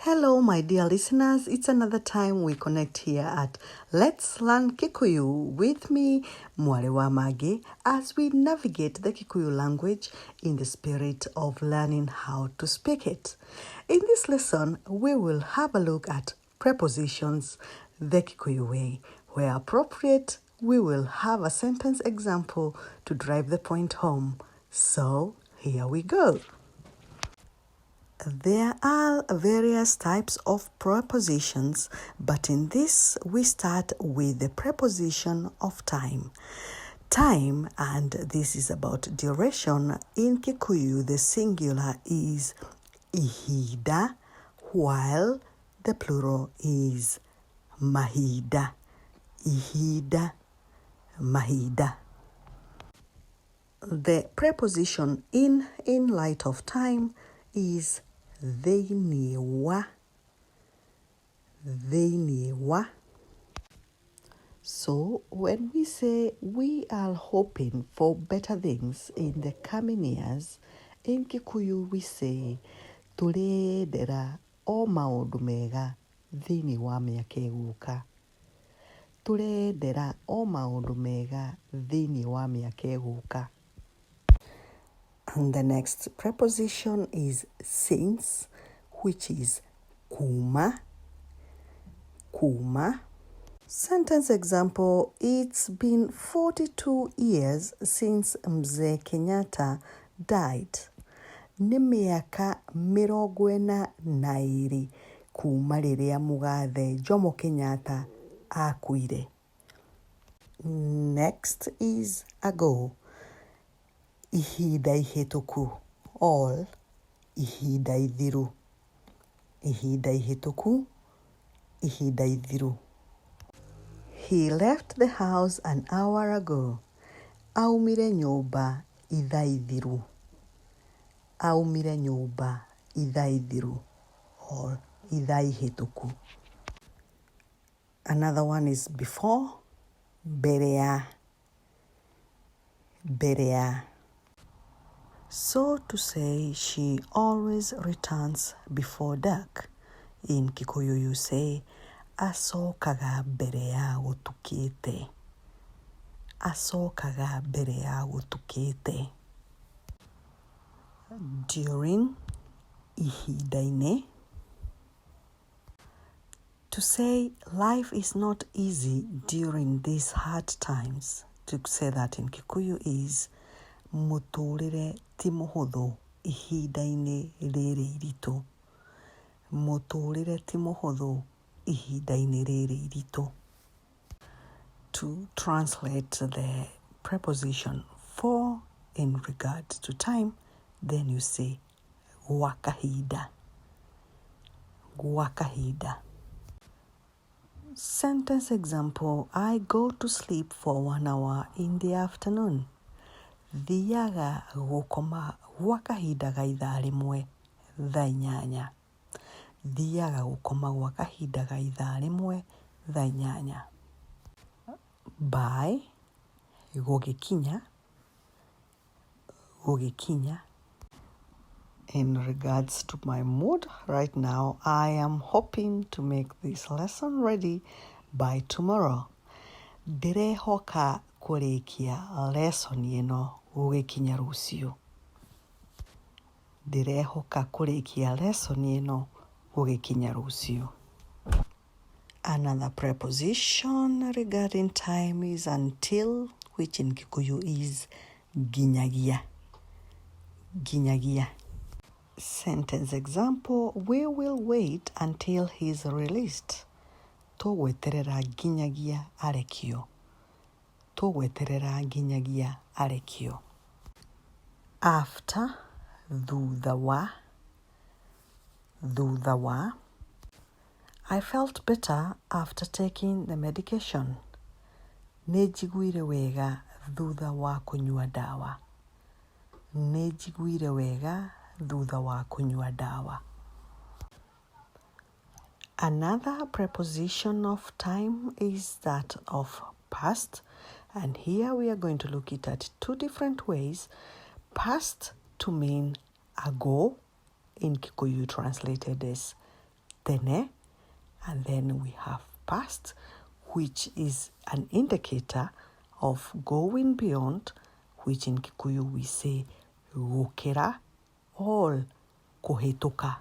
Hello, my dear listeners. It's another time we connect here at Let's Learn Kikuyu with me, Mwale wa Mage, as we navigate the Kikuyu language in the spirit of learning how to speak it. In this lesson, we will have a look at prepositions the Kikuyu way. Where appropriate, we will have a sentence example to drive the point home. So, here we go. There are various types of prepositions, but in this we start with the preposition of time. Time, and this is about duration. In Kikuyu, the singular is ihida, while the plural is mahida. Ihida, mahida. The preposition in light of time is thĩinĩ wa. So when we say we are hoping for better things in the coming years, in Kikuyu we say tũrendera o maũndũ mega thĩinĩ wa mĩaka ĩgũka. Tũrendera o maũndũ mega thĩinĩ wa mĩaka ĩgũka. And the next preposition is since, which is kuma. Sentence example: it's been 42 years since Mzee Kenyatta died. Nĩ mĩaka 42 kuma rĩrĩa mũgathe Jomo Kenyatta akuire. Next is ago. Ihinda ihĩtũku, all ihinda ithiru. Ihinda ihĩtũku, ihinda ithiru. He left the house an hour ago. Aumire nyũmba ithaa ithiru. Aumire nyũmba ithaa ithiru, all ithaa ihĩtũku. Another one is before, mbere ya. Mbere ya. So to say, she always returns before dark. In Kikuyu you say, acokaga mbere ya gũtukĩte. Acokaga mbere ya gũtukĩte. During, ihinda-inĩ. To say life is not easy during these hard times. To say that in Kikuyu is mũtũrĩre ti mũhũthũ ihinda-inĩ rĩrĩ iritũ. Mũtũrĩre ti mũhũthũ ihinda-inĩ rĩrĩ iritũ. To translate the preposition for in regard to time, then you say gwa kahinda. Gwa kahinda. Sentence example: I go to sleep for 1 hour in the afternoon. Thiaga gũkoma gwa kahinda ga ithaa rĩmwe thaa 8. Thiaga gũkoma gwa kahinda ga ithaa rĩmwe thaa 8. By, gũgĩkinya. Gũgĩkinya. In regards to my mood right now, I am hoping to make this lesson ready by tomorrow. Ndirehoka kũrĩkia lesson ĩno gũgĩkinya rũciũ. Ndirehoka kũrĩkia lesson ĩno gũgĩkinya rũciũ. Another preposition regarding time is until, which in Kikuyu is nginyagia. Nginyagia. Sentence example: we will wait until he is released. Tũgweterera nginyagia arekio. Tũgweterera nginyagia arekio. After, thutha wa. Thutha wa. I felt better after taking the medication. Nĩnjiguire wega thutha wa kũnyua ndawa. Nĩnjiguire wega thutha wa kũnyua ndawa. Another preposition of time is that of past, and here we are going to look at 2 different ways. Past to mean ago, in Kikuyu translated as tene. And then we have past, which is an indicator of going beyond, which in Kikuyu we say gukira or kuhituka.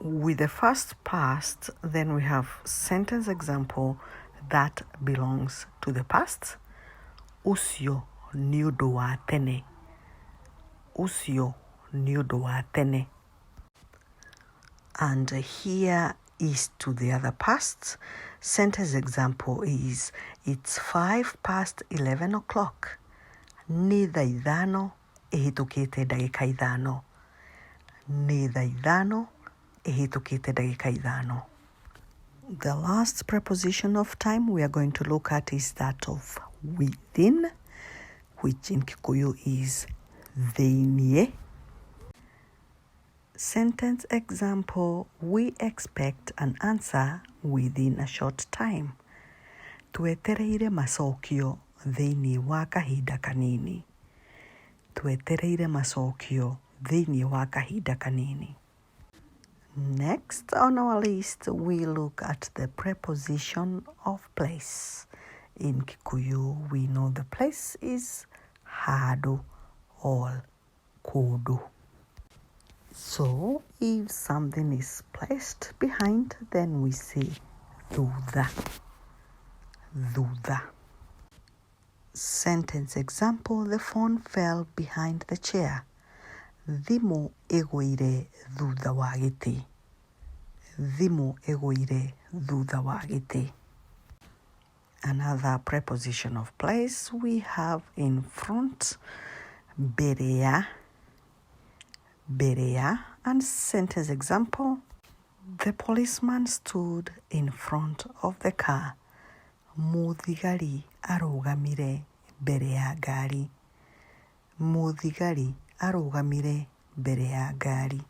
With the first past, then we have sentence example that belongs to the past. Ucio ni undu wa tene. Ucio ni undu wa tene. And here is to the other past. Sentence example is, it's 11 o'clock. Ni thaa ithano ihitukite ndagika ithano. Ni thaa ithano ihitukite ndagika ithano. The last preposition of time we are going to look at is that of within, which in Kikuyu is thĩinĩ. Sentence example, we expect an answer within a short time. Twetereire macokio thĩinĩ wa kahinda kanini. Twetereire macokio thĩinĩ wa kahinda kanini. Next on our list, we look at the preposition of place. In Kikuyu, we know the place is handũ or kũndũ. So, if something is placed behind, then we say thutha. Thutha. Sentence example, the phone fell behind the chair. Thimũ ĩgũire thutha wa gĩtĩ. Thimũ ĩgũire thutha wa gĩtĩ. Another preposition of place we have in front, mbere ya. Mbere ya. And sentence example, the policeman stood in front of the car. Mũthigari arũgamire mbere ya ngari. Mũthigari arũgamire mbere ya ngari.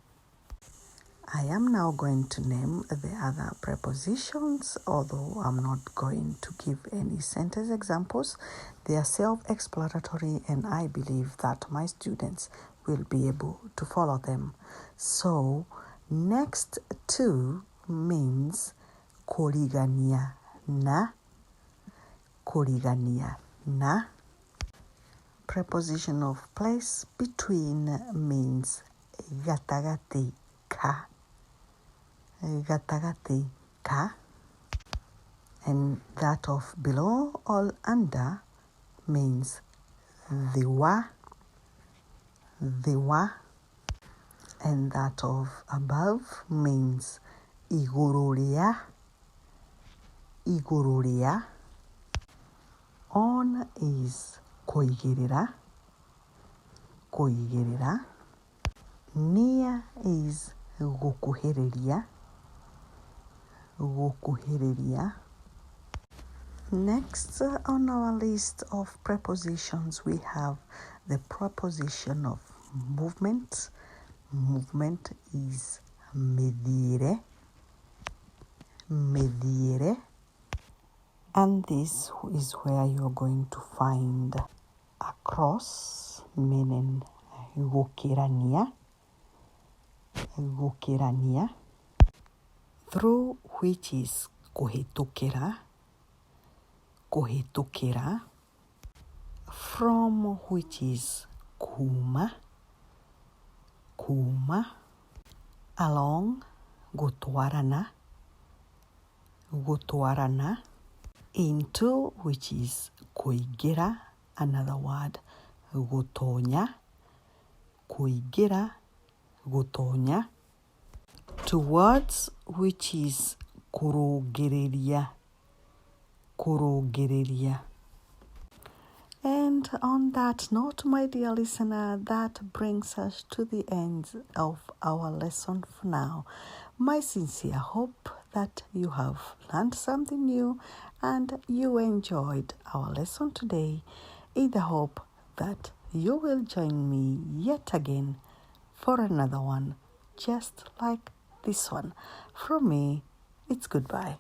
I am now going to name the other prepositions, although I'm not going to give any sentence examples. They are self-explanatory, and I believe that my students will be able to follow them. So, next to means kũrigania na. Kũrigania na. Preposition of place, between, means gatagatĩ ka. Gatagatĩ ka. And that of below or under means thĩ wa. Thĩ wa. And that of above means igũrũ rĩa. Igũrũ rĩa. On is kũigĩrĩra. Kũigĩrĩra. Near is gũkuhĩrĩria. Gũkuhĩrĩria. Next on our list of prepositions, we have the preposition of movement. Movement is mĩthiĩre. Mĩthiĩre. And this is where you're going to find across, meaning gũkĩrania. Gũkĩrania. Through, which is kũhĩtũkĩra. Kũhĩtũkĩra. From, which is kuma. Kuma. Along, gũtwarana. Gũtwarana. Into, which is kũingĩra. Another word, gũtonya. Kũingĩra, gũtonya. Towards, which is kũrũngĩrĩria. Kũrũngĩrĩria. And on that note, my dear listener, that brings us to the end of our lesson for now. My sincere hope that you have learned something new and you enjoyed our lesson today, in the hope that you will join me yet again for another one, just like this one. From me, it's goodbye.